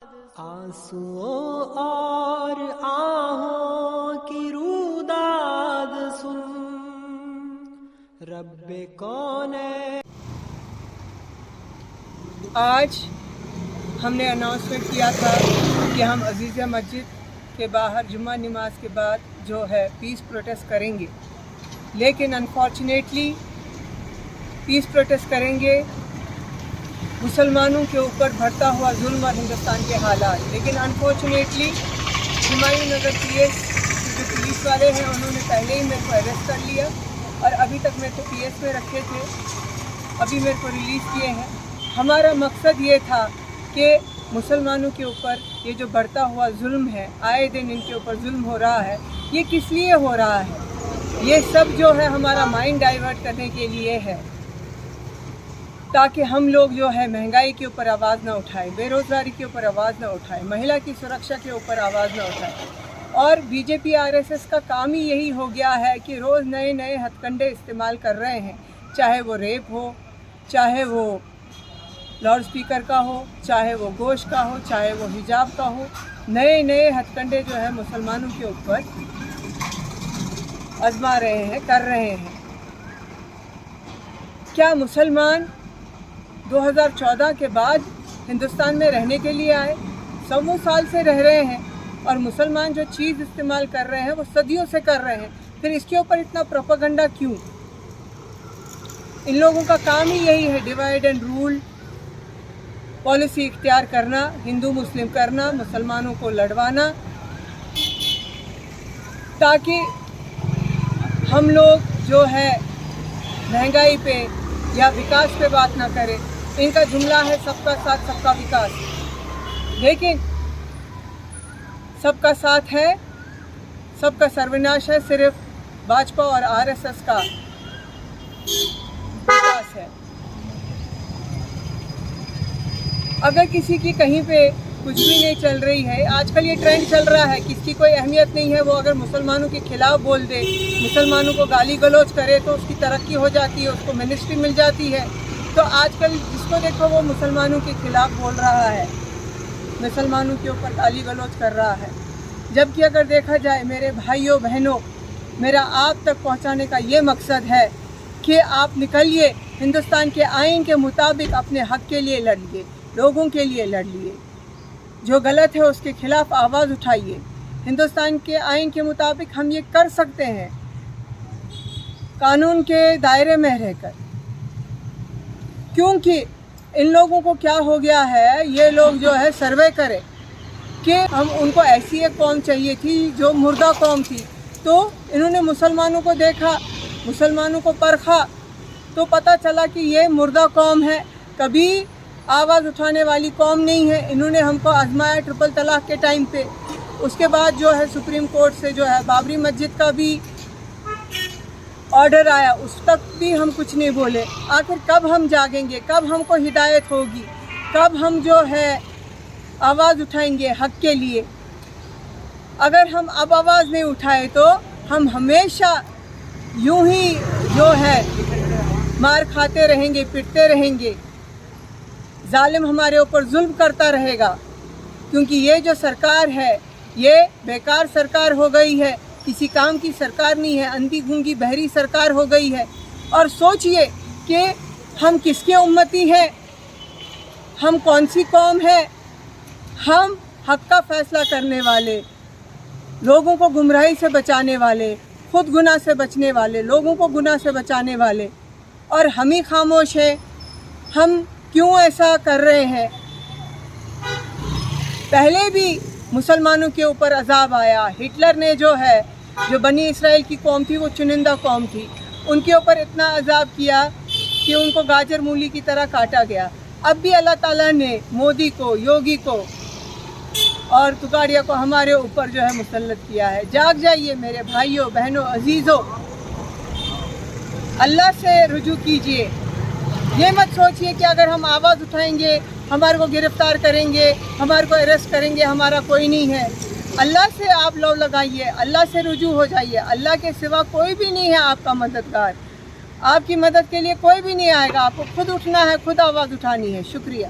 آنسوؤں اور آہوں کی روداد سن رب کون ہے۔ آج ہم نے اناؤنسمنٹ کیا تھا کہ ہم عزیزیہ مسجد کے باہر جمعہ نماز کے بعد جو ہے پیس پروٹیسٹ کریں گے، لیکن انفارچونیٹلی پیس پروٹیسٹ کریں گے مسلمانوں کے اوپر بڑھتا ہوا ظلم اور ہندوستان کے حالات، لیکن unfortunately Humayun Nagar P S جو پولیس والے ہیں انہوں نے پہلے ہی میرے کو اریسٹ کر لیا اور ابھی تک میرے کو پی ایس میں رکھے تھے، ابھی میرے کو ریلیز کیے ہیں۔ ہمارا مقصد یہ تھا کہ مسلمانوں کے اوپر یہ جو بڑھتا ہوا ظلم ہے، آئے دن ان کے اوپر ظلم ہو رہا ہے، یہ کس لیے ہو رہا ہے؟ یہ سب جو ہے ہمارا مائنڈ ڈائیورٹ کرنے کے لیے ہے، تاکہ ہم لوگ جو ہے مہنگائی کے اوپر آواز نہ اٹھائیں، بے روزگاری کے اوپر آواز نہ اٹھائیں، مہیلا کی سرکشا کے اوپر آواز نہ اٹھائیں۔ اور B J P R S S کا کام ہی یہی ہو گیا ہے کہ روز نئے نئے ہتھ کنڈے استعمال کر رہے ہیں، چاہے وہ ریپ ہو، چاہے وہ لاؤڈ اسپیکر کا ہو، چاہے وہ گوشت کا ہو، چاہے وہ حجاب کا ہو، نئے نئے ہتھ کنڈے جو ہے مسلمانوں کے اوپر آزما رہے ہیں، کر رہے ہیں۔ کیا مسلمان 2014 کے بعد ہندوستان میں رہنے کے لیے آئے؟ 100 سال سے رہ رہے ہیں اور مسلمان جو چیز استعمال کر رہے ہیں وہ صدیوں سے کر رہے ہیں، پھر اس کے اوپر اتنا پروپیگنڈا کیوں؟ ان لوگوں کا کام ہی یہی ہے، ڈیوائڈ اینڈ رول پالیسی اختیار کرنا، ہندو مسلم کرنا، مسلمانوں کو لڑوانا، تاکہ ہم لوگ جو ہے مہنگائی پہ یا وکاس پہ بات نہ کریں۔ ان کا جملہ ہے سب کا ساتھ سب کا وکاس، لیکن سب کا ساتھ ہے، سب کا سروناش ہے، صرف بھاجپا اور آر ایس ایس کا وکاس ہے۔ اگر کسی کی کہیں پہ کچھ بھی نہیں چل رہی ہے، آج کل یہ ٹرینڈ چل رہا ہے، کس کی کوئی اہمیت نہیں ہے، وہ اگر مسلمانوں کے خلاف بول دے، مسلمانوں کو گالی گلوچ کرے تو اس کی ترقی ہو جاتی ہے، اس کو منسٹری مل جاتی ہے۔ تو آج کل جس کو دیکھو وہ مسلمانوں کے خلاف بول رہا ہے، مسلمانوں کے اوپر گالی گلوچ کر رہا ہے، جبکہ اگر دیکھا جائے میرے بھائیوں بہنوں، میرا آپ تک پہنچانے کا یہ مقصد ہے کہ آپ نکلیے، ہندوستان کے آئین کے مطابق اپنے حق کے لیے لڑیے، لوگوں کے لیے لڑیے، جو غلط ہے اس کے خلاف آواز اٹھائیے۔ ہندوستان کے آئین کے مطابق ہم یہ کر سکتے ہیں، قانون کے دائرے میں رہ کر، کیونکہ ان لوگوں کو کیا ہو گیا ہے، یہ لوگ جو ہے سروے کرے کہ ہم ان کو ایسی ایک قوم چاہیے تھی جو مردہ قوم تھی، تو انہوں نے مسلمانوں کو دیکھا، مسلمانوں کو پرکھا، تو پتہ چلا کہ یہ مردہ قوم ہے، کبھی آواز اٹھانے والی قوم نہیں ہے۔ انہوں نے ہم کو آزمایا ٹرپل طلاق کے ٹائم پہ، اس کے بعد جو ہے سپریم کورٹ سے جو ہے بابری مسجد کا بھی آرڈر آیا، اس تک بھی ہم کچھ نہیں بولے۔ آخر کب ہم جاگیں گے، کب ہم کو ہدایت ہوگی، کب ہم جو ہے آواز اٹھائیں گے حق کے لیے؟ اگر ہم اب آواز نہیں اٹھائے تو ہم ہمیشہ یوں ہی جو ہے مار کھاتے رہیں گے، پٹتے رہیں گے، ظالم ہمارے اوپر ظلم کرتا رہے گا، کیونکہ یہ جو سرکار ہے یہ بیکار سرکار ہو گئی ہے، کسی کام کی سرکار نہیں ہے، اندھی گونگی بہری سرکار ہو گئی ہے۔ اور سوچئے کہ ہم کس کے امتی ہیں، ہم کون سی قوم ہے، ہم حق کا فیصلہ کرنے والے، لوگوں کو گمراہی سے بچانے والے، خود گناہ سے بچنے والے، لوگوں کو گناہ سے بچانے والے، اور ہم ہی خاموش ہیں۔ ہم کیوں ایسا کر رہے ہیں؟ پہلے بھی مسلمانوں کے اوپر عذاب آیا، ہٹلر نے جو ہے، جو بنی اسرائیل کی قوم تھی وہ چنندہ قوم تھی، ان کے اوپر اتنا عذاب کیا کہ ان کو گاجر مولی کی طرح کاٹا گیا۔ اب بھی اللہ تعالیٰ نے مودی کو، یوگی کو اور تکاڑیا کو ہمارے اوپر جو ہے مسلط کیا ہے۔ جاگ جائیے میرے بھائیوں بہنوں عزیزوں، اللہ سے رجوع کیجئے۔ یہ مت سوچئے کہ اگر ہم آواز اٹھائیں گے ہمارے کو گرفتار کریں گے، ہمارے کو اریسٹ کریں گے، ہمارا کوئی نہیں ہے۔ اللہ سے آپ لو لگائیے، اللہ سے رجوع ہو جائیے، اللہ کے سوا کوئی بھی نہیں ہے آپ کا مددگار، آپ کی مدد کے لیے کوئی بھی نہیں آئے گا، آپ کو خود اٹھنا ہے، خود آواز اٹھانی ہے۔ شکریہ۔